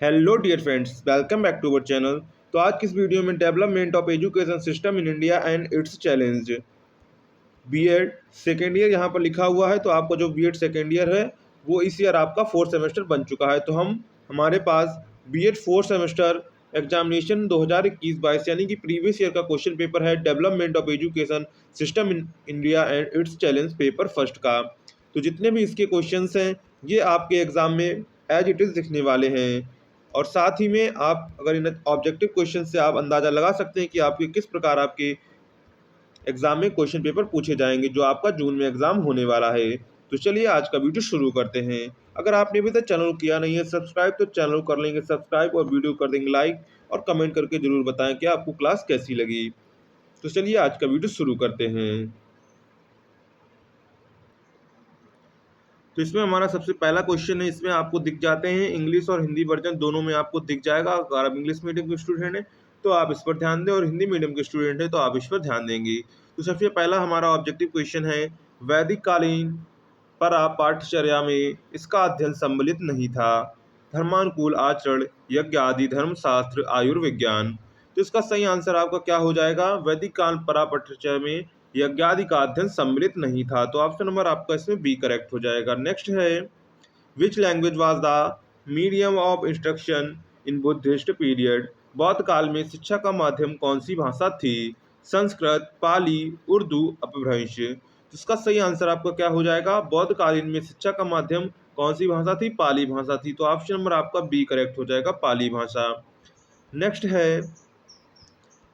Hello dear friends, welcome back to our channel. तो आज की इस वीडियो में development of education system in India and its challenge BEd second year यहाँ पर लिखा हुआ है। तो आपका जो बीएड सेकेंड ईयर है वो इस ईयर आपका फोर्थ सेमेस्टर बन चुका है। तो हमारे पास बीएड फोर्थ सेमेस्टर एग्जामिनेशन 2021-22 यानी कि प्रीवियस ईयर का क्वेश्चन पेपर है development of education system in India and its challenge paper first का। तो जितने भी इसके क्वेश्चंस हैं ये आपके एग्जाम में एज इट इज़ दिखने वाले हैं। और साथ ही में आप अगर इन ऑब्जेक्टिव क्वेश्चन से आप अंदाज़ा लगा सकते हैं कि आपके किस प्रकार आपके एग्जाम में क्वेश्चन पेपर पूछे जाएंगे जो आपका जून में एग्जाम होने वाला है। तो चलिए आज का वीडियो शुरू करते हैं। अगर आपने अभी तक चैनल किया नहीं है सब्सक्राइब तो चैनल कर लेंगे सब्सक्राइब और वीडियो कर देंगे लाइक और कमेंट करके जरूर बताएं कि आपको क्लास कैसी लगी। तो चलिए आज का वीडियो शुरू करते हैं। तो इसमें हमारा सबसे पहला क्वेश्चन है, इसमें आपको दिख जाते हैं इंग्लिश और हिंदी वर्जन दोनों में आपको दिख जाएगा। अगर आप इंग्लिश मीडियम के स्टूडेंट हैं तो आप इस पर ध्यान दें और हिंदी मीडियम के स्टूडेंट हैं तो आप इस पर ध्यान देंगे। तो सबसे पहला हमारा ऑब्जेक्टिव क्वेश्चन है, वैदिक कालीन परा पाठ्यचर्या में इसका अध्ययन सम्मिलित नहीं था। धर्मानुकूल आचरण, यज्ञ आदि, धर्मशास्त्र, आयुर्विज्ञान। तो इसका सही आंसर आपका क्या हो जाएगा? वैदिक काल परा पाठ्यचर्या में यज्ञादि का अध्ययन सम्मिलित नहीं था। तो ऑप्शन नंबर आपका इसमें बी करेक्ट हो जाएगा। नेक्स्ट है, which language was the medium of instruction in Buddhist period? बौद्ध काल में शिक्षा का माध्यम कौन सी भाषा थी? संस्कृत, पाली, उर्दू, अपभ्रंश। तो इसका सही आंसर आपका क्या हो जाएगा? बौद्ध कालीन में शिक्षा का माध्यम कौन सी भाषा थी? पाली भाषा थी। तो ऑप्शन नंबर आपका बी करेक्ट हो जाएगा, पाली भाषा। नेक्स्ट है,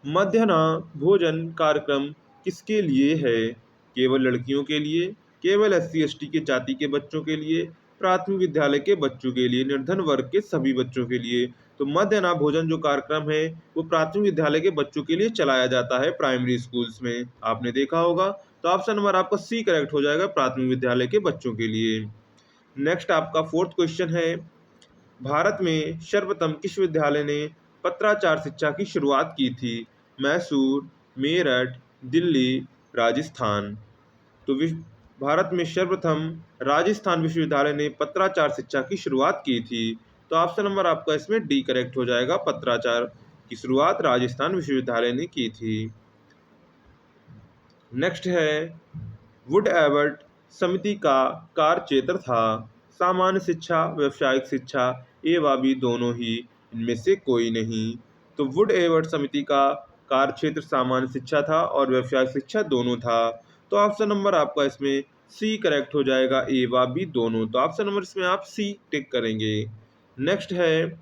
मध्याह्न भोजन कार्यक्रम किसके लिए है? केवल लड़कियों के लिए, केवल एससी एसटी के जाति के बच्चों के लिए, प्राथमिक विद्यालय के बच्चों के लिए, निर्धन वर्ग के सभी बच्चों के लिए। तो मध्याह्न भोजन जो कार्यक्रम है वो प्राथमिक विद्यालय के बच्चों के लिए चलाया जाता है प्राइमरी स्कूल्स में, आपने देखा होगा। तो ऑप्शन नंबर आपका सी करेक्ट हो जाएगा, प्राथमिक विद्यालय के बच्चों के लिए। नेक्स्ट आपका फोर्थ क्वेश्चन है, भारत में सर्वप्रथम किस विद्यालय ने पत्राचार शिक्षा की शुरुआत की थी? मैसूर, मेरठ, दिल्ली, राजस्थान। तो भारत में सर्वप्रथम राजस्थान विश्वविद्यालय ने पत्राचार शिक्षा की शुरुआत की थी। तो ऑप्शन नंबर आपका इसमें डी करेक्ट हो जाएगा, पत्राचार की शुरुआत राजस्थान विश्वविद्यालय ने की थी। नेक्स्ट है, वुड एवर्ट समिति का कार्य क्षेत्र था? सामान्य शिक्षा, व्यावसायिक शिक्षा, ए व बी दोनों ही, इनमें से कोई नहीं। तो वुड एवर्ट समिति का कार्य क्षेत्र सामान्य शिक्षा था और व्यावसायिक शिक्षा दोनों था। तो ऑप्शन नंबर आपका इसमें सी करेक्ट हो जाएगा, ए व बी दोनों। तो ऑप्शन नंबर इसमें आप सी टिक करेंगे। नेक्स्ट है,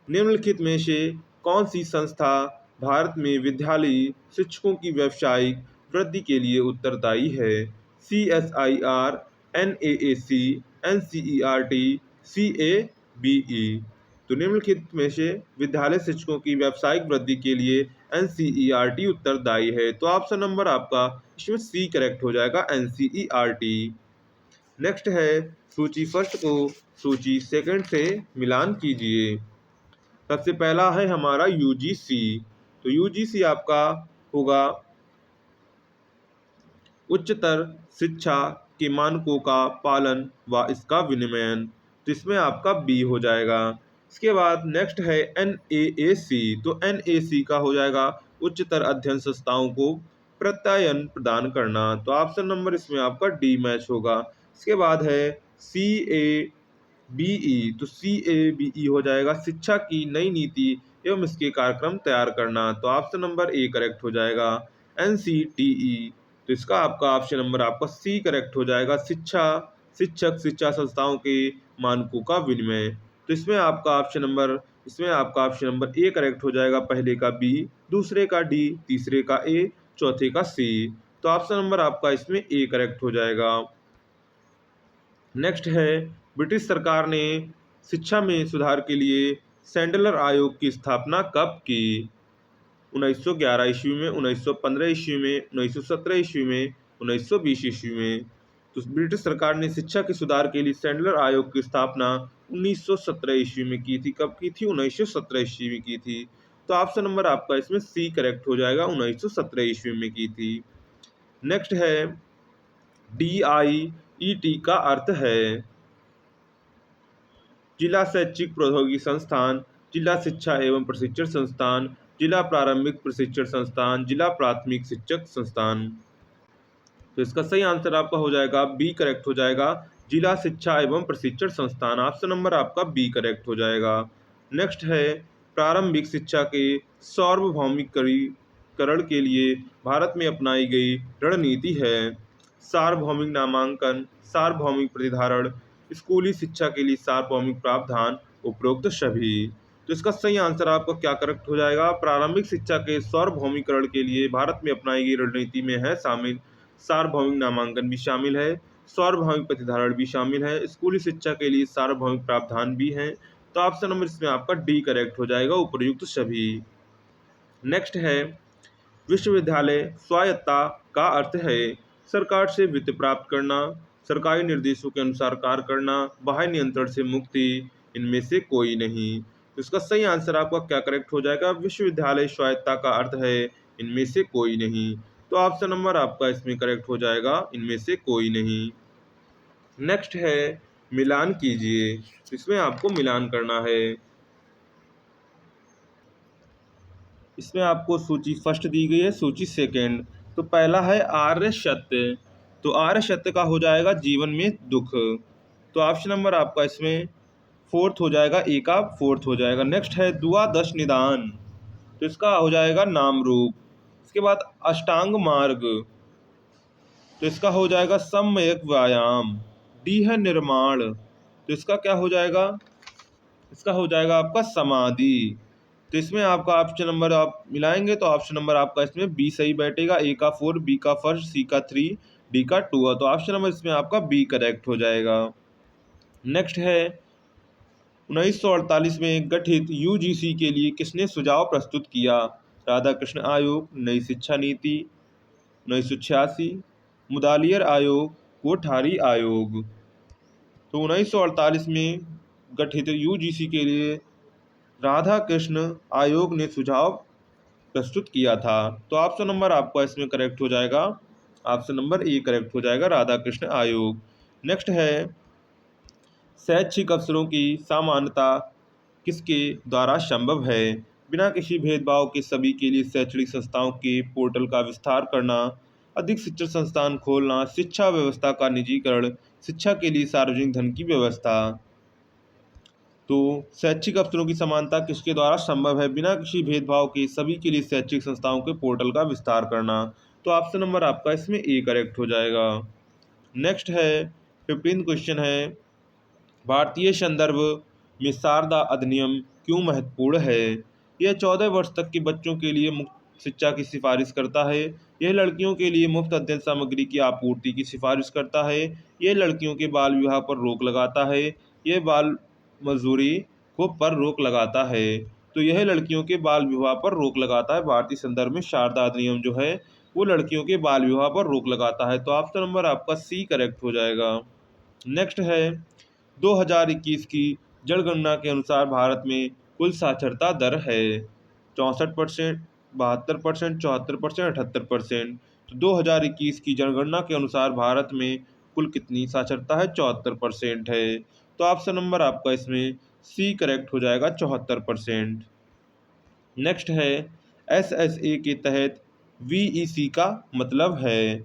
निम्नलिखित में से कौन सी संस्था भारत में विद्यालयी शिक्षकों की व्यावसायिक वृद्धि के लिए उत्तरदायी है? CSIR, NAAC, NCERT, CABE। तो निम्नलिखित में से विद्यालय शिक्षकों की व्यावसायिक वृद्धि के लिए NCERT उत्तरदायी है। तो ऑप्शन नंबर आपका इसमें सी करेक्ट हो जाएगा, NCERT। नेक्स्ट है, सूची फर्स्ट को सूची सेकंड से मिलान कीजिए। सबसे पहला है हमारा यूजीसी। तो यूजीसी आपका होगा उच्चतर शिक्षा के मानकों का पालन व इसका विनियमन। तो इसमें आपका बी हो जाएगा। इसके बाद नेक्स्ट है एनएएसी। तो एनएसी का हो जाएगा उच्चतर अध्ययन संस्थाओं को प्रत्यायन प्रदान करना। तो ऑप्शन नंबर इसमें आपका डी मैच होगा। इसके बाद है CABE। तो CABE हो जाएगा शिक्षा की नई नीति एवं इसके कार्यक्रम तैयार करना। तो ऑप्शन नंबर ए करेक्ट हो जाएगा। NCTE, तो इसका आपका ऑप्शन नंबर आपका सी करेक्ट हो जाएगा, शिक्षा शिक्षक शिक्षा संस्थाओं के मानकों का विनिमय। तो इसमें आपका ऑप्शन नंबर ए करेक्ट हो जाएगा, पहले का बी, दूसरे का डी, तीसरे का ए, चौथे का सी। तो ऑप्शन नंबर आपका इसमें ए करेक्ट हो जाएगा। नेक्स्ट है, ब्रिटिश सरकार ने शिक्षा में सुधार के लिए सैंडलर आयोग की स्थापना कब की? 1911 ईस्वी में, 1915 ईस्वी में, 1917 ईस्वी में, 1920 ईस्वी में। तो ब्रिटिश सरकार ने शिक्षा के सुधार के लिए सैंडलर आयोग की स्थापना 1917 ईस्वी में की थी। कब की थी? 1917 ईस्वी में की थी। तो ऑप्शन नंबर आपका इसमें सी करेक्ट हो जाएगा, 1917 ईस्वी में की थी। नेक्स्ट है, DIET का अर्थ है? जिला शैक्षिक प्रौद्योगिकी संस्थान, जिला शिक्षा एवं प्रशिक्षण संस्थान, जिला प्रारंभिक प्रशिक्षण संस्थान, जिला प्राथमिक शिक्षक संस्थान। तो इसका सही आंसर आपका हो जाएगा बी करेक्ट हो जाएगा, जिला शिक्षा एवं प्रशिक्षण संस्थान। ऑप्शन नंबर आपका बी करेक्ट हो जाएगा। नेक्स्ट है प्रारंभिक शिक्षा के सार्वभौमिकरण के लिए भारत में अपनाई गई रणनीति है। सार्वभौमिक नामांकन, सार्वभौमिक प्रतिधारण, स्कूली शिक्षा के लिए सार्वभौमिक प्रावधान, उपरोक्त सभी। तो इसका सही आंसर आपका क्या करेक्ट हो जाएगा, प्रारंभिक शिक्षा के सार्वभौमिकरण के लिए भारत में अपनाई गई रणनीति में है शामिल सार्वभौमिक नामांकन भी शामिल है, सार्वभौमिक प्रतिधारण भी शामिल है, स्कूली शिक्षा के लिए सार्वभौमिक प्रावधान भी हैं। तो ऑप्शन नंबर इसमें आपका डी करेक्ट हो जाएगा, उपयुक्त सभी। नेक्स्ट है विश्वविद्यालय स्वायत्तता का अर्थ है सरकार से वित्त प्राप्त करना, सरकारी निर्देशों के अनुसार कार्य करना, बाह्य नियंत्रण से मुक्ति, इनमें से कोई नहीं। तो इसका सही आंसर आपका क्या करेक्ट हो जाएगा, विश्वविद्यालय स्वायत्तता का अर्थ है इनमें से कोई नहीं। तो ऑप्शन नंबर आपका इसमें करेक्ट हो जाएगा, इनमें से कोई नहीं। नेक्स्ट है मिलान कीजिए, इसमें आपको मिलान करना है। इसमें आपको सूची फर्स्ट दी गई है, सूची सेकंड। तो पहला है आर्य सत्य, तो आर्य सत्य का हो जाएगा जीवन में दुख। तो ऑप्शन नंबर आपका इसमें फोर्थ हो जाएगा, ए का फोर्थ हो जाएगा। नेक्स्ट है द्वादश निदान, तो इसका हो जाएगा नाम रूप। इसके बाद अष्टांग मार्ग, तो इसका हो जाएगा सम्यक व्यायाम। डी है निर्माण, तो इसका क्या हो जाएगा, इसका हो जाएगा आपका समाधि। तो इसमें आपका ऑप्शन नंबर आप मिलाएंगे तो ऑप्शन नंबर आपका इसमें बी सही बैठेगा, ए का 4, बी का फर्स्ट, सी का 3, डी का 2 है। तो ऑप्शन नंबर इसमें आपका बी करेक्ट हो जाएगा। नेक्स्ट है 1948 में गठित यूजीसी के लिए किसने सुझाव प्रस्तुत किया, राधाकृष्ण आयोग, नई शिक्षा नीति, 1986, मुदालियर आयोग, कोठारी आयोग। तो 1948 में गठित यूजीसी के लिए राधा कृष्ण आयोग ने सुझाव प्रस्तुत किया था। तो ऑप्शन नंबर आपका इसमें करेक्ट हो जाएगा, ऑप्शन नंबर ए करेक्ट हो जाएगा, राधा कृष्ण आयोग। नेक्स्ट है शैक्षिक अवसरों की समानता किसके द्वारा संभव है, बिना किसी भेदभाव के सभी के लिए शैक्षणिक संस्थाओं के पोर्टल का विस्तार करना, अधिक शिक्षण संस्थान खोलना, शिक्षा व्यवस्था का निजीकरण, शिक्षा के लिए सार्वजनिक धन की व्यवस्था। तो शैक्षिक अवसरों की समानता किसके द्वारा संभव है, बिना किसी भेदभाव के सभी के लिए शैक्षिक संस्थाओं के पोर्टल का विस्तार करना। तो ऑप्शन नंबर आपका इसमें ए करेक्ट हो जाएगा। नेक्स्ट है 15 क्वेश्चन है भारतीय संदर्भ में शारदा अधिनियम क्यों महत्वपूर्ण है। यह 14 वर्ष तक के बच्चों के लिए मुफ्त शिक्षा की सिफारिश करता है। यह लड़कियों के लिए मुफ्त अध्ययन सामग्री की आपूर्ति की सिफारिश करता है। यह लड़कियों के बाल विवाह पर रोक लगाता है। यह बाल मजदूरी को पर रोक लगाता है। तो यह लड़कियों के बाल विवाह पर रोक लगाता है। भारतीय संदर्भ में शारदा अधिनियम जो है वो लड़कियों के बाल विवाह पर रोक लगाता है। तो ऑप्शन नंबर आपका सी करेक्ट हो जाएगा। नेक्स्ट है 2021 की जनगणना के अनुसार भारत में कुल साक्षरता दर है 64%, 72%, 74%, 78%। तो 2021 की जनगणना के अनुसार भारत में कुल कितनी साक्षरता है, 74% है। तो ऑप्शन नंबर आपका इसमें सी करेक्ट हो जाएगा, 74%। नेक्स्ट है एसएसए के तहत वीईसी का मतलब है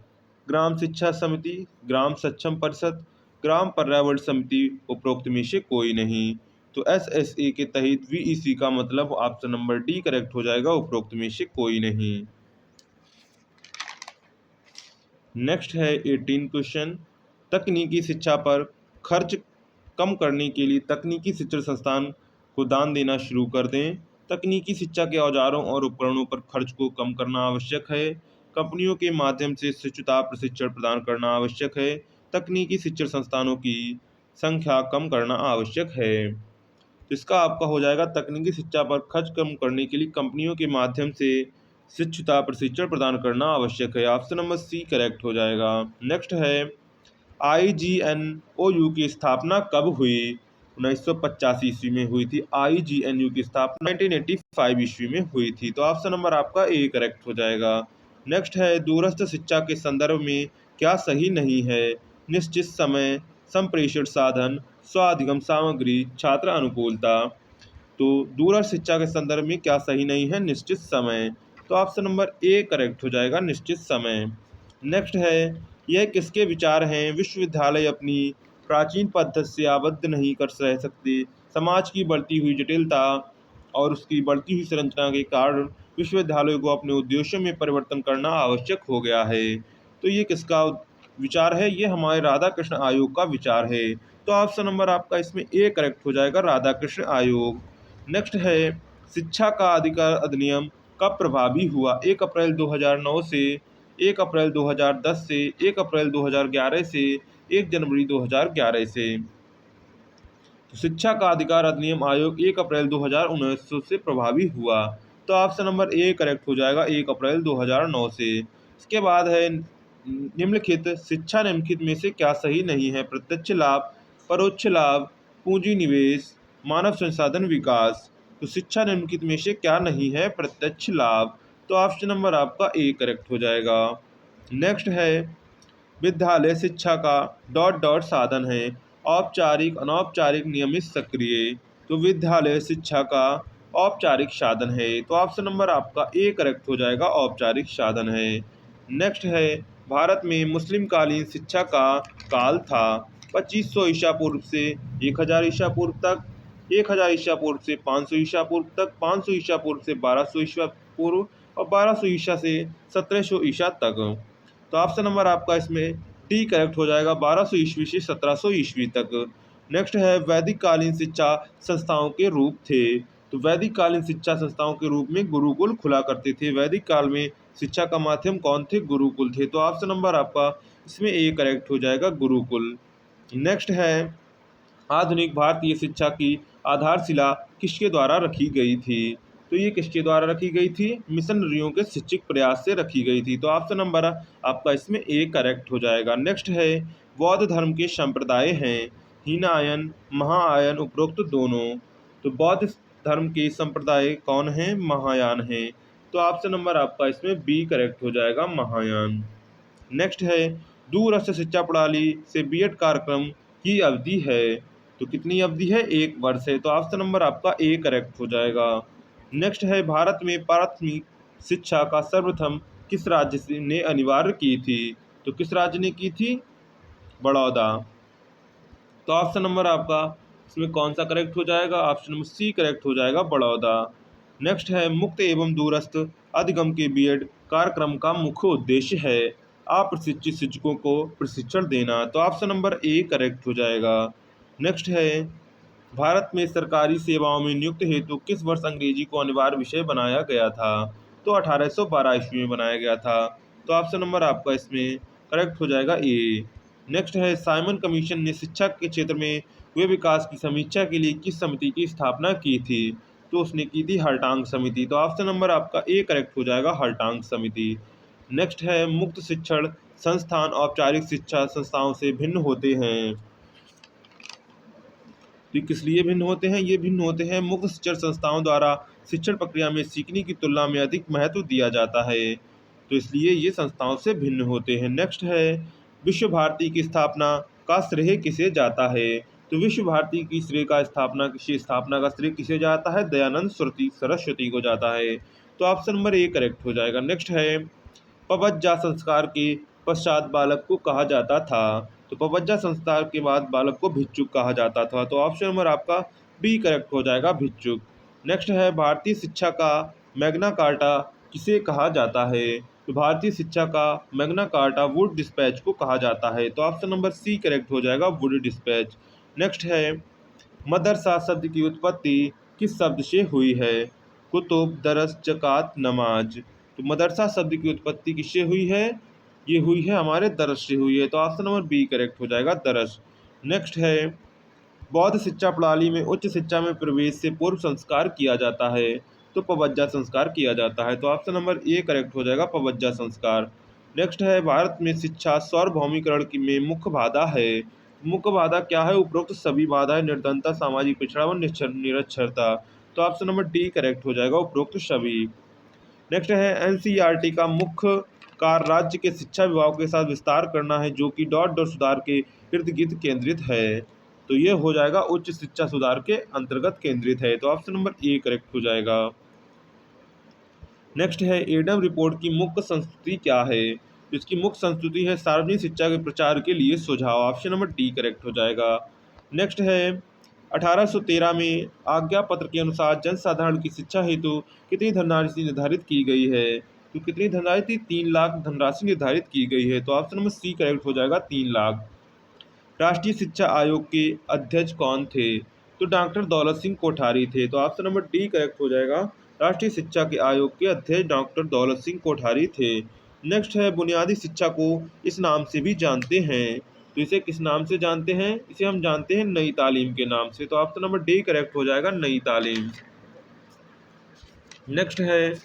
ग्राम शिक्षा समिति, ग्राम सक्षम परिषद, ग्राम पर्यावरण समिति, उपरोक्त में से कोई नहीं। तो एसएसए के तहत वीईसी का मतलब ऑप्शन नंबर डी करेक्ट हो जाएगा, उपरोक्त में से कोई नहीं। नेक्स्ट है 18 क्वेश्चन तकनीकी शिक्षा पर खर्च कम करने के लिए तकनीकी शिक्षण संस्थान को दान देना शुरू कर दें। तकनीकी शिक्षा के औजारों और उपकरणों पर खर्च को कम करना आवश्यक है। कंपनियों के माध्यम से शिक्षुता प्रशिक्षण प्रदान करना आवश्यक है। तकनीकी शिक्षण संस्थानों की संख्या कम करना आवश्यक है। तो इसका आपका हो जाएगा तकनीकी शिक्षा पर खर्च कम करने के लिए कंपनियों के माध्यम से शिक्षुता प्रशिक्षण प्रदान करना आवश्यक है। ऑप्शन नंबर सी करेक्ट हो जाएगा। नेक्स्ट है IGNOU की स्थापना कब हुई, 1985 ईस्वी में हुई थी। IGNU की स्थापना 1985 ईस्वी में हुई थी। तो ऑप्शन नंबर आपका ए करेक्ट हो जाएगा। नेक्स्ट है दूरस्थ शिक्षा के संदर्भ में क्या सही नहीं है, निश्चित समय, संप्रेषण साधन, स्वाधिगम सामग्री, छात्र अनुकूलता। तो दूरस्थ शिक्षा के संदर्भ में क्या सही नहीं है? निश्चित समय। तो ऑप्शन नंबर ए करेक्ट हो जाएगा, निश्चित समय। नेक्स्ट है, यह किसके विचार हैं? विश्वविद्यालय अपनी प्राचीन पद्धति से आबद्ध नहीं कर रह सकते। समाज की बढ़ती हुई जटिलता और उसकी बढ़ती हुई संरचना के कारण विश्वविद्यालयों को अपने उद्देश्यों में परिवर्तन करना आवश्यक हो गया है। तो ये किसका विचार है? ये हमारे राधा कृष्ण आयोग का विचार है। तो ऑप्शन नंबर आपका इसमें ए करेक्ट हो जाएगा, राधा कृष्ण आयोग। नेक्स्ट है, शिक्षा का अधिकार अधिनियम कब प्रभावी हुआ? 1 अप्रैल 2009 से, 1 अप्रैल 2010 से, 1 अप्रैल 2011 से, 1 जनवरी 2011 से। तो शिक्षा का अधिकार अधिनियम आयोग 1 अप्रैल 2019 से प्रभावी हुआ। तो ऑप्शन नंबर ए करेक्ट हो जाएगा, 1 अप्रैल 2009 से। इसके बाद है, निम्नलिखित शिक्षा निम्नलिखित में से क्या सही नहीं है? प्रत्यक्ष लाभ, परोक्ष लाभ, पूंजी निवेश, मानव संसाधन विकास। तो शिक्षा निम्नलिखित में से क्या नहीं है? प्रत्यक्ष लाभ। तो ऑप्शन नंबर आपका ए करेक्ट हो जाएगा। नेक्स्ट है, विद्यालय शिक्षा का डॉट डॉट साधन है। औपचारिक, अनौपचारिक, नियमित, सक्रिय। तो विद्यालय शिक्षा का औपचारिक साधन है। तो ऑप्शन नंबर आपका ए करेक्ट हो जाएगा, औपचारिक साधन है। नेक्स्ट है, भारत में मुस्लिम कालीन शिक्षा का काल था 2500 ईसा पूर्व से 1000 ईसा पूर्व तक, 1000 ईसा पूर्व से 500 ईसा पूर्व तक, 500 ईसा पूर्व से 1200 ईसा पूर्व और 1200 ईसा से 1700 ईसा तक। तो ऑप्शन नंबर आपका इसमें डी करेक्ट हो जाएगा, 1200 ईस्वी से 1700 ईस्वी तक। नेक्स्ट है, वैदिक कालीन शिक्षा संस्थाओं के रूप थे। तो वैदिक कालीन शिक्षा संस्थाओं के रूप में गुरुकुल खुला करते थे। वैदिक काल में शिक्षा का माध्यम कौन थे? गुरुकुल थे। तो ऑप्शन नंबर आपका इसमें ए करेक्ट हो जाएगा, गुरुकुल। नेक्स्ट है, आधुनिक भारतीय शिक्षा की आधारशिला किसके द्वारा रखी गई थी? तो ये किसके द्वारा रखी गई थी? मिशनरियों के शिक्षक प्रयास से रखी गई थी। तो ऑप्शन नंबर आपका इसमें ए करेक्ट हो जाएगा। नेक्स्ट है, बौद्ध धर्म के संप्रदाय हैं हीनायन, महायान, उपरोक्त दोनों। तो बौद्ध धर्म के संप्रदाय कौन है? महायान है। तो ऑप्शन नंबर आपका इसमें बी करेक्ट हो जाएगा, महायान। नेक्स्ट है, दूरस्थ शिक्षा प्रणाली से बीएड कार्यक्रम की अवधि है। तो कितनी अवधि है? 1 वर्ष है। तो ऑप्शन नंबर आपका ए करेक्ट हो जाएगा। नेक्स्ट है, भारत में प्राथमिक शिक्षा का सर्वप्रथम किस राज्य ने अनिवार्य की थी? तो किस राज्य ने की थी? बड़ौदा। तो ऑप्शन नंबर आपका इसमें कौन सा करेक्ट हो जाएगा? ऑप्शन नंबर सी करेक्ट हो जाएगा, बड़ौदा। नेक्स्ट है, मुक्त एवं दूरस्थ अधिगम के बीएड कार्यक्रम का मुख्य उद्देश्य है अप्रशिक्षित शिक्षकों को प्रशिक्षण देना। तो ऑप्शन नंबर ए करेक्ट हो जाएगा। नेक्स्ट है, भारत में सरकारी सेवाओं में नियुक्ति हेतु किस वर्ष अंग्रेजी को अनिवार्य विषय बनाया गया था? तो 1812 ईस्वी में बनाया गया था। तो ऑप्शन नंबर आपका इसमें करेक्ट हो जाएगा, ए। नेक्स्ट है, साइमन कमीशन ने शिक्षा के क्षेत्र में हुए विकास की समीक्षा के लिए किस समिति की स्थापना की थी? तो उसने की थी हर्टांग समिति। तो ऑप्शन नंबर आपका ए करेक्ट हो जाएगा, हर्टांग समिति। नेक्स्ट है, मुक्त शिक्षण संस्थान औपचारिक शिक्षा संस्थाओं से भिन्न होते हैं। तो ये किस लिए भिन्न होते हैं? ये भिन्न होते हैं, मुक्त शिक्षण संस्थाओं द्वारा शिक्षण प्रक्रिया में सीखने की तुलना में अधिक महत्व दिया जाता है, तो इसलिए ये संस्थाओं से भिन्न होते हैं। नेक्स्ट है, विश्व भारती की स्थापना का श्रेय किसे जाता है? तो विश्व भारती की स्थापना का श्रेय किसे जाता है? दयानंद सरस्वती को जाता है। तो ऑप्शन नंबर ए करेक्ट हो जाएगा। नेक्स्ट है, पवज्जा संस्कार के पश्चात बालक को कहा जाता था। तो पवज्जा संस्कार के बाद बालक को भिक्षुक कहा जाता था। तो ऑप्शन नंबर आपका बी करेक्ट हो जाएगा, भिक्षुक। नेक्स्ट है, भारतीय शिक्षा का मैग्ना कार्टा किसे कहा जाता है? तो भारतीय शिक्षा का मैग्ना कार्टा वुड डिस्पैच को कहा जाता है। तो ऑप्शन नंबर सी करेक्ट हो जाएगा, वुड डिस्पैच। नेक्स्ट है, मदरसा शब्द की उत्पत्ति किस शब्द से हुई है? कुतुब, दरस, जक़ात, नमाज। तो मदरसा शब्द की उत्पत्ति किससे हुई है? ये हुई है हमारे दरस से हुई है। तो ऑप्शन नंबर बी करेक्ट हो जाएगा, दरस। नेक्स्ट है, बौद्ध शिक्षा प्रणाली में उच्च शिक्षा में प्रवेश से पूर्व संस्कार किया जाता है। तो पवज्जा संस्कार किया जाता है। तो ऑप्शन नंबर ए करेक्ट हो जाएगा, पवज्जा संस्कार। नेक्स्ट है, भारत में शिक्षा सार्वभौमिकरण की में मुख्य बाधा है। मुख्य बाधा क्या है? उपरोक्त सभी बाधाएं, निर्धनता, सामाजिक पिछड़ापन, निरक्षरता। तो ऑप्शन नंबर डी करेक्ट हो जाएगा, उपरोक्त सभी। नेक्स्ट है, एनसीईआरटी का मुख्य कार्य राज्य के शिक्षा विभाग के साथ विस्तार करना है, जो कि डॉट डॉट सुधार के इर्द गिर्द केंद्रित है। तो ये हो जाएगा उच्च शिक्षा सुधार के अंतर्गत केंद्रित है। तो ऑप्शन नंबर ए करेक्ट हो जाएगा। नेक्स्ट है एडम रिपोर्ट की मुख्य संस्तुति क्या है। तो इसकी मुख्य संस्तुति है सार्वजनिक शिक्षा के प्रचार के लिए सुझाव। ऑप्शन नंबर डी करेक्ट हो जाएगा। नेक्स्ट है 1813 में आज्ञा पत्र के अनुसार जनसाधारण की शिक्षा हेतु कितनी धनराशि निर्धारित की गई है। तो कितनी धनराशि? 3 लाख धनराशि निर्धारित की गई है। तो ऑप्शन नंबर सी करेक्ट हो जाएगा, 3 लाख। राष्ट्रीय शिक्षा आयोग के अध्यक्ष कौन थे? तो डॉक्टर दौलत सिंह कोठारी थे। तो ऑप्शन नंबर डी करेक्ट हो जाएगा। राष्ट्रीय शिक्षा के आयोग के अध्यक्ष डॉक्टर दौलत सिंह कोठारी थे। नेक्स्ट है बुनियादी शिक्षा को इस नाम से भी जानते हैं। तो इसे किस नाम से जानते हैं? इसे हम जानते हैं नई तालीम के नाम से। तो ऑप्शन नंबर डी करेक्ट हो जाएगा, नई तालीम। नेक्स्ट है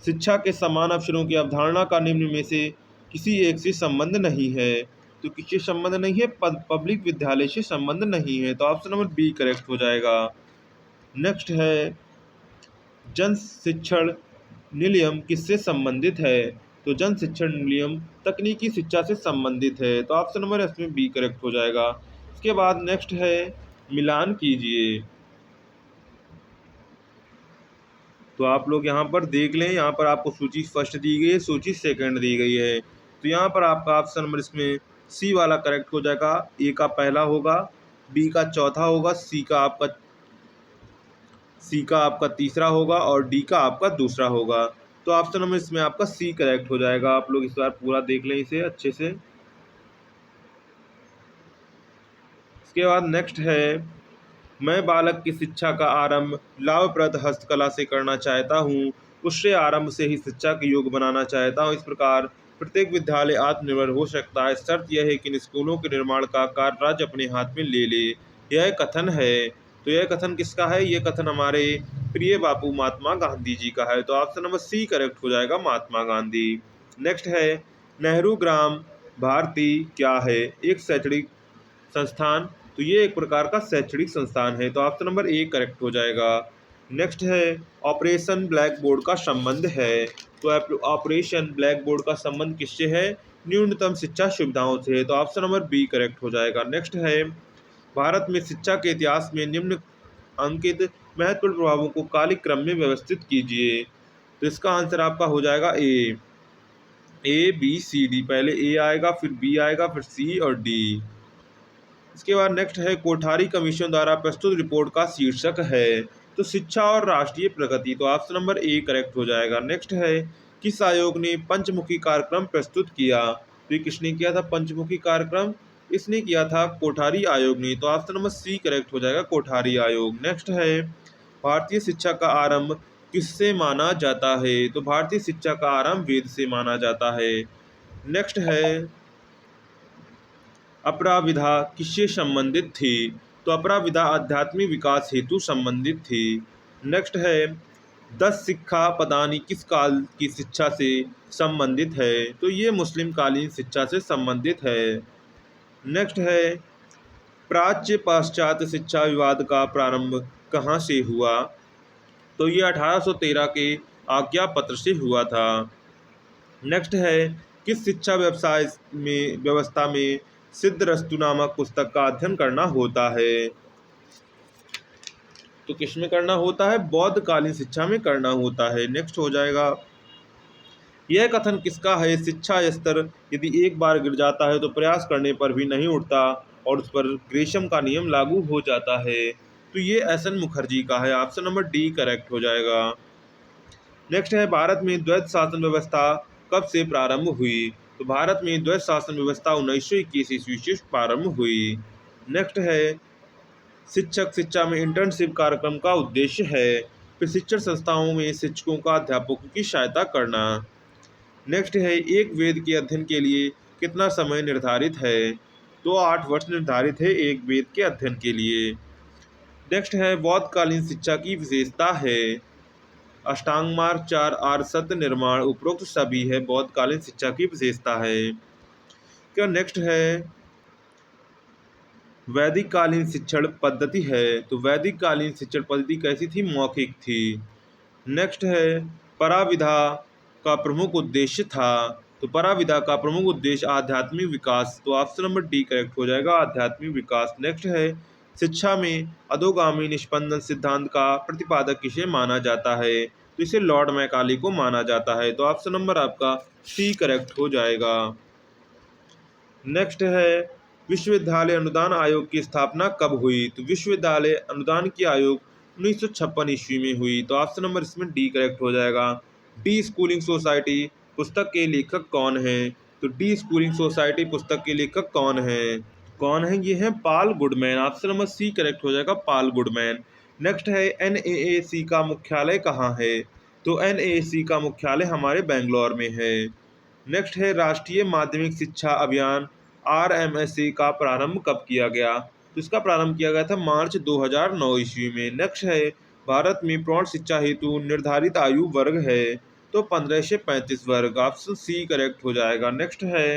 शिक्षा के समान अवसरों की अवधारणा का निम्न में से किसी एक से संबंध नहीं है। तो किससे संबंध नहीं है? पब्लिक विद्यालय से संबंध नहीं है। तो ऑप्शन नंबर बी करेक्ट हो जाएगा। नेक्स्ट है जन शिक्षण नियम किससे संबंधित है? तो जन शिक्षण नियम तकनीकी शिक्षा से संबंधित है। तो ऑप्शन नंबर इसमें बी करेक्ट हो जाएगा। इसके बाद नेक्स्ट है मिलान कीजिए। तो आप लोग यहाँ पर देख लें, यहाँ पर आपको सूची फर्स्ट दी गई है, सूची सेकंड दी गई है। तो यहाँ पर आपका ऑप्शन नंबर इसमें सी वाला करेक्ट हो जाएगा। ए का पहला होगा, बी का चौथा होगा, सी का आपका तीसरा होगा और डी का आपका दूसरा होगा। तो ऑप्शन नंबर इसमें आपका सी करेक्ट हो जाएगा। आप लोग इस बार पूरा देख लें इसे अच्छे से। इसके बाद नेक्स्ट है मैं बालक की शिक्षा का आरंभ लाभप्रद हस्तकला से करना चाहता हूँ, उससे आरंभ से ही शिक्षा के योग बनाना चाहता हूँ। इस प्रकार प्रत्येक विद्यालय आत्मनिर्भर हो सकता है, शर्त यह है कि इन स्कूलों के निर्माण का कार्य राज्य अपने हाथ में ले ले। यह कथन है। तो यह कथन किसका है? यह कथन हमारे प्रिय बापू महात्मा गांधी जी का है। तो ऑप्शन नंबर सी करेक्ट हो जाएगा, महात्मा गांधी। नेक्स्ट है नेहरू ग्राम भारती क्या है? एक शैक्षणिक संस्थान। तो ये एक प्रकार का शैक्षणिक संस्थान है। तो ऑप्शन नंबर ए करेक्ट हो जाएगा। नेक्स्ट है ऑपरेशन ब्लैक बोर्ड का संबंध है। तो ऑपरेशन ब्लैक बोर्ड का संबंध किससे है? न्यूनतम शिक्षा सुविधाओं से है। तो ऑप्शन नंबर बी करेक्ट हो जाएगा। नेक्स्ट है भारत में शिक्षा के इतिहास में निम्न अंकित महत्वपूर्ण प्रभावों को कालिक क्रम में व्यवस्थित कीजिए। तो इसका आंसर आपका हो जाएगा ए बी सी डी। पहले ए आएगा, फिर बी आएगा, फिर सी और डी। इसके बाद नेक्स्ट है कोठारी कमीशन द्वारा प्रस्तुत रिपोर्ट का शीर्षक है। तो शिक्षा और राष्ट्रीय प्रगति। तो ऑप्शन नंबर ए करेक्ट हो जाएगा। नेक्स्ट है किस आयोग ने पंचमुखी कार्यक्रम प्रस्तुत किया? तो ये किसने किया था पंचमुखी कार्यक्रम? इसने किया था कोठारी आयोग ने। तो ऑप्शन नंबर सी करेक्ट हो जाएगा, कोठारी आयोग। नेक्स्ट है भारतीय शिक्षा का आरंभ किससे माना जाता है? तो भारतीय शिक्षा का आरंभ वेद से माना जाता है। नेक्स्ट है अपराविधा किससे संबंधित थी? तो अपराविधा आध्यात्मिक विकास हेतु संबंधित थी। नेक्स्ट है 10 शिक्षा पदानी किस काल की शिक्षा से संबंधित है? तो ये मुस्लिम कालीन शिक्षा से संबंधित है। नेक्स्ट है प्राच्य पाश्चात्य शिक्षा विवाद का प्रारंभ कहाँ से हुआ? तो ये 1813 के आज्ञा पत्र से हुआ था। नेक्स्ट है किस शिक्षा व्यवस्था में सिद्धरस्तु नामक पुस्तक का अध्ययन करना होता है? तो किस में करना होता है? बौद्धकालीन शिक्षा में करना होता है। नेक्स्ट हो जाएगा यह कथन किसका है? शिक्षा स्तर यदि एक बार गिर जाता है तो प्रयास करने पर भी नहीं उठता और उस पर ग्रेशम का नियम लागू हो जाता है। तो ये एस.एन. मुखर्जी का है। ऑप्शन नंबर डी करेक्ट हो जाएगा। नेक्स्ट है भारत में द्वैत शासन व्यवस्था कब से प्रारंभ हुई? तो भारत में द्वैत शासन व्यवस्था 1921 ईस्वी से प्रारंभ हुई। नेक्स्ट है शिक्षक शिक्षा में इंटर्नशिप कार्यक्रम का उद्देश्य है प्रशिक्षण संस्थाओं में शिक्षकों का अध्यापकों की सहायता करना। नेक्स्ट है एक वेद के अध्ययन के लिए कितना समय निर्धारित है? तो 8 वर्ष निर्धारित है एक वेद के अध्ययन के लिए। नेक्स्ट है बौद्धकालीन शिक्षा की विशेषता है अष्टांग मार्ग, 4 आर्य सत्य निर्माण, उपरोक्त सभी है बौद्धकालीन शिक्षा की विशेषता है। क्या नेक्स्ट है वैदिक कालीन शिक्षण पद्धति है। तो वैदिक कालीन शिक्षण पद्धति कैसी थी? मौखिक थी। नेक्स्ट है पराविधा का प्रमुख उद्देश्य था। तो पराविदा का प्रमुख उद्देश्य आध्यात्मिक विकास, तो ऑप्शन नंबर डी करेक्ट हो जाएगा, आध्यात्मिक विकास। नेक्स्ट है शिक्षा में अधोगामी निष्पंदन सिद्धांत का प्रतिपादक किसे माना जाता है, तो इसे लॉर्ड मैकाले को माना जाता है, तो ऑप्शन नंबर आपका सी करेक्ट हो जाएगा। नेक्स्ट है विश्वविद्यालय अनुदान आयोग की स्थापना कब हुई, तो विश्वविद्यालय अनुदान की आयोग 1956 ईस्वी में हुई, तो ऑप्शन नंबर इसमें डी करेक्ट हो जाएगा। डी स्कूलिंग सोसाइटी पुस्तक के लेखक कौन हैं, तो डी स्कूलिंग सोसाइटी पुस्तक के लेखक कौन है, ये है Paul Goodman, option number C correct हो जाएगा, पाल गुडमैन। नेक्स्ट है एनएएसी का मुख्यालय कहाँ है, तो एनएएसी का मुख्यालय हमारे बेंगलोर में है। नेक्स्ट है राष्ट्रीय माध्यमिक शिक्षा अभियान आरएमएसए का प्रारंभ कब किया गया, तो इसका प्रारंभ किया गया था मार्च 2009 ईस्वी में। नेक्स्ट है भारत में प्रौढ़ शिक्षा हेतु निर्धारित आयु वर्ग है, तो 15 से 35 वर्ग, ऑप्शन सी करेक्ट हो जाएगा। नेक्स्ट है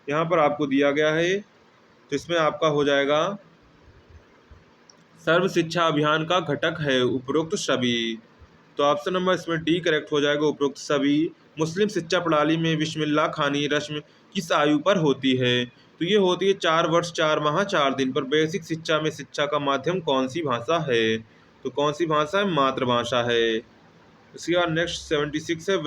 यहाँ पर आपको दिया गया है, तो इसमें आपका हो जाएगा सर्व शिक्षा अभियान का घटक है उपरोक्त सभी, तो ऑप्शन नंबर इसमें डी करेक्ट हो जाएगा, उपरोक्त सभी। मुस्लिम शिक्षा प्रणाली में बिस्मिल्लाह खानी रस्म किस आयु पर होती है, तो ये होती है 4 वर्ष 4 माह 4 दिन पर। बेसिक शिक्षा में शिक्षा का माध्यम कौन सी भाषा है, तो कौन सी भाषा है, मातृभाषा है। इसके बाद नेक्स्ट 76 है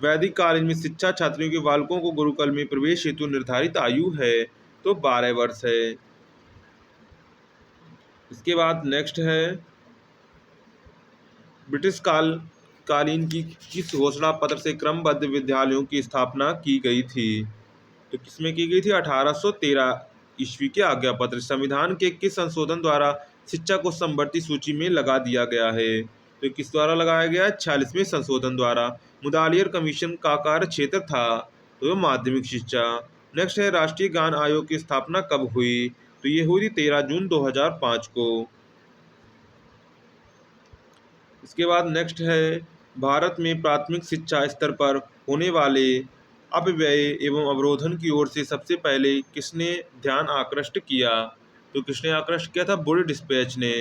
वैदिक कालीन में शिक्षा छात्रियों के बालकों को गुरुकुल में प्रवेश हेतु निर्धारित आयु है, तो 12 वर्ष है। इसके बाद नेक्स्ट है ब्रिटिश कालीन की किस घोषणा पत्र से क्रमबद्ध विद्यालयों की स्थापना की गई थी, तो किसमें की गई थी, 1813 ईस्वी के आज्ञा पत्र। संविधान के किस संशोधन द्वारा शिक्षा को समवर्ती सूची में लगा दिया गया है, तो किस द्वारा लगाया गया, 46वें संशोधन द्वारा। मुदालियर कमीशन का कार्य क्षेत्र था, तो माध्यमिक शिक्षा। नेक्स्ट है राष्ट्रीय गान आयोग की स्थापना कब हुई, तो ये हुई 13 जून 2005 को। इसके बाद नेक्स्ट है भारत में प्राथमिक शिक्षा स्तर पर होने वाले अपव्यय एवं अवरोधन की ओर से सबसे पहले किसने ध्यान आकृष्ट किया, तो किसने आकृष्ट किया था, बुल डिस्पैच ने।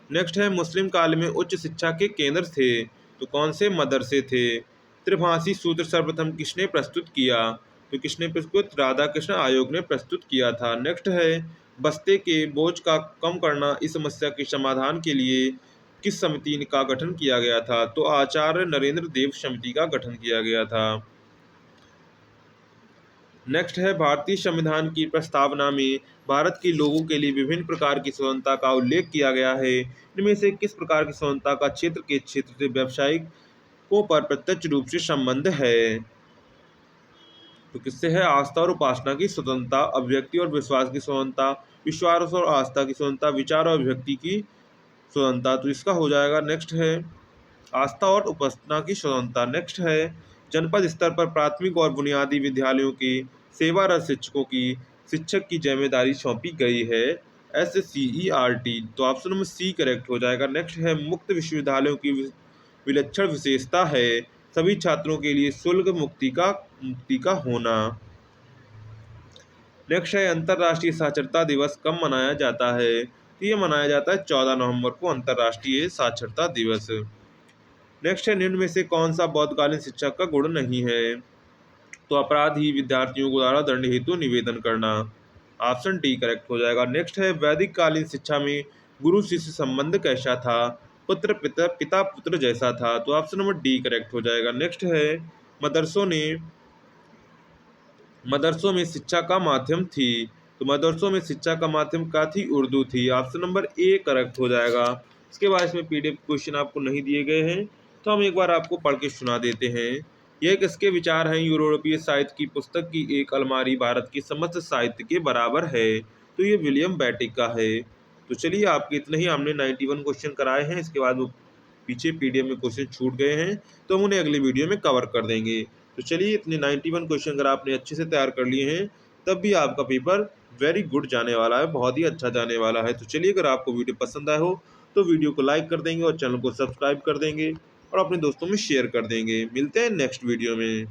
नेक्स्ट है मुस्लिम काल में उच्च शिक्षा के केंद्र थे, तो कौन से मदरसे थे। त्रिभाषी सूत्र सर्वप्रथम किसने प्रस्तुत किया, तो किसने प्रस्तुत, राधा कृष्ण आयोग ने प्रस्तुत किया था। नेक्स्ट है बस्ते के बोझ का कम करना इस समस्या के समाधान के लिए किस समिति का गठन किया गया था, तो आचार्य नरेंद्र देव समिति का गठन किया गया था। नेक्स्ट है भारतीय संविधान की प्रस्तावना में भारत के लोगों के लिए विभिन्न प्रकार की स्वतंत्रता का उल्लेख किया गया है, इनमें से किस प्रकार की स्वतंत्रता का क्षेत्र के क्षेत्र से व्यावसायिकों पर प्रत्यक्ष रूप से संबंध है, तो किससे है, आस्था और उपासना की स्वतंत्रता, अभिव्यक्ति और विश्वास की स्वतंत्रता, विश्वास और आस्था की स्वतंत्रता, विचार और अभिव्यक्ति की स्वतंत्रता, तो इसका हो जाएगा नेक्स्ट है आस्था और उपासना की स्वतंत्रता। नेक्स्ट है जनपद स्तर पर प्राथमिक और बुनियादी विद्यालयों के सेवारत शिक्षकों की शिक्षक की जिम्मेदारी सौंपी गई है, SCERT, तो ऑप्शन नंबर सी करेक्ट हो जाएगा। नेक्स्ट है मुक्त विश्वविद्यालयों की विलक्षण विशेषता है सभी छात्रों के लिए शुल्क मुक्ति का होना। नेक्स्ट है अंतर्राष्ट्रीय साक्षरता दिवस कब मनाया जाता है, तो ये मनाया जाता है 14 नवंबर को अंतर्राष्ट्रीय साक्षरता दिवस। नेक्स्ट है निम्न में से कौन सा बौद्धकालीन शिक्षक का गुण नहीं है, तो अपराधी विद्यार्थियों द्वारा दंड हेतु निवेदन करना, ऑप्शन डी करेक्ट हो जाएगा। नेक्स्ट है वैदिक कालीन शिक्षा में गुरु शिष्य संबंध कैसा था, पुत्र पिता पुत्र जैसा था, तो ऑप्शन नंबर डी करेक्ट हो जाएगा। नेक्स्ट है मदरसों में शिक्षा का माध्यम थी, तो मदरसों में शिक्षा का माध्यम क्या थी, उर्दू थी, ऑप्शन नंबर ए करेक्ट हो जाएगा। इसके बाद इसमें PDF क्वेश्चन आपको नहीं दिए गए हैं, तो हम एक बार आपको पढ़ के सुना देते हैं। यह किसके विचार हैं, यूरोपीय साहित्य की पुस्तक की एक अलमारी भारत के समस्त साहित्य के बराबर है, तो ये विलियम बैटिक का है। तो चलिए आपके इतने ही हमने 91 क्वेश्चन कराए हैं, इसके बाद वो पीछे PDF में क्वेश्चन छूट गए हैं, तो हम उन्हें अगली वीडियो में कवर कर देंगे। तो चलिए इतने 91 क्वेश्चन अगर आपने अच्छे से तैयार कर लिए हैं, तब भी आपका पेपर वेरी गुड जाने वाला है, बहुत ही अच्छा जाने वाला है। तो चलिए अगर आपको वीडियो पसंद आया हो तो वीडियो को लाइक कर देंगे और चैनल को सब्सक्राइब कर देंगे और अपने दोस्तों में शेयर कर देंगे। मिलते हैं नेक्स्ट वीडियो में।